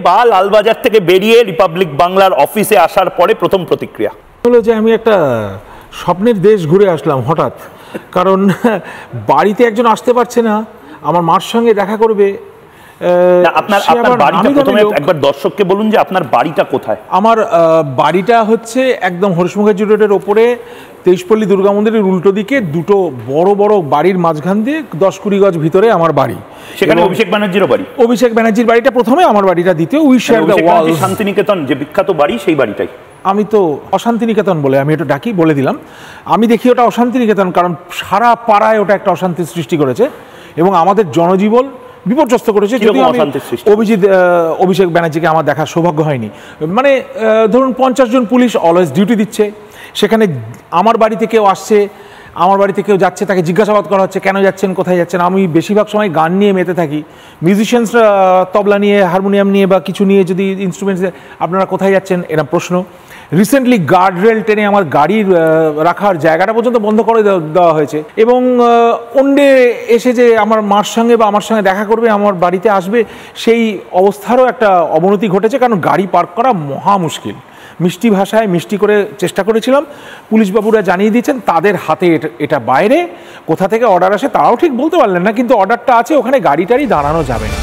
বা লালবাজার থেকে বেরিয়ে রিপাবলিক বাংলার অফিসে আসার পরে প্রথম প্রতিক্রিয়া হলো যে আমি একটা স্বপ্নের দেশ ঘুরে আসলাম হঠাৎ, কারণ বাড়িতে একজন আসতে পারছে না, আমার মার সঙ্গে দেখা করবে। আপনার বাড়িটা প্রথমে একবার দর্শককে বলুন যে আপনার বাড়িটা কোথায়। আমার বাড়িটা হচ্ছে একদম হরিশমুখার্জি রোডের ওপরে তেইশপল্লী দুর্গা মন্দিরের উল্টো দিকে দুটো বড় বড় বাড়ির মাঝখান দিয়ে 10-20 গজ ভিতরে আমার বাড়ি। সেখানে অভিষেক ব্যানার্জিরও বাড়ি। অভিষেক ব্যানার্জির বাড়িটা প্রথমে, আমার বাড়িটা দ্বিতীয়। উই শেয়ার দ্য ওয়াল। শান্তিনিকেতন যে বিখ্যাত বাড়ি, সেই বাড়িটাই। আমি তো অশান্তিনিকেতন বলে আমি এটা ডাকি, বলে দিলাম। আমি দেখি ওটা অশান্তিনিকেতন, কারণ সারা পাড়ায় ওটা একটা অশান্তির সৃষ্টি করেছে এবং আমাদের জনজীবন বিপর্যস্ত করেছে। যদিও আমি অভিষেক ব্যানার্জিকে আমার দেখার সৌভাগ্য হয়নি। মানে ধরুন 50 জন পুলিশ অলওয়েজ ডিউটি দিচ্ছে, সেখানে আমার বাড়িতে কেউ আসছে, আমার বাড়িতে কেউ যাচ্ছে, তাকে জিজ্ঞাসাবাদ করা হচ্ছে কেন যাচ্ছেন, কোথায় যাচ্ছেন। আমি বেশিরভাগ সময় গান নিয়ে মেতে থাকি। মিউজিশিয়ানসরা তবলা নিয়ে, হারমোনিয়াম নিয়ে বা কিছু নিয়ে যদি ইনস্ট্রুমেন্টস, আপনারা কোথায় যাচ্ছেন এরকম প্রশ্ন। রিসেন্টলি গার্ডরেল টেনে আমার গাড়ির রাখার জায়গাটা পর্যন্ত বন্ধ করে দেওয়া হয়েছে। এবং অন্যে এসে যে আমার মার সঙ্গে বা আমার সঙ্গে দেখা করবে, আমার বাড়িতে আসবে, সেই অবস্থারও একটা অবনতি ঘটেছে, কারণ গাড়ি পার্ক করা মহা মুশকিল। মিষ্টি ভাষায় মিষ্টি করে চেষ্টা করেছিলাম, পুলিশবাবুরা জানিয়ে দিয়েছেন তাদের হাতে এটা বাইরে। কোথা থেকে অর্ডার আসে তারাও ঠিক বলতে পারলেন না, কিন্তু অর্ডারটা আছে, ওখানে গাড়ি টাড়ি দাঁড়ানো যাবে না।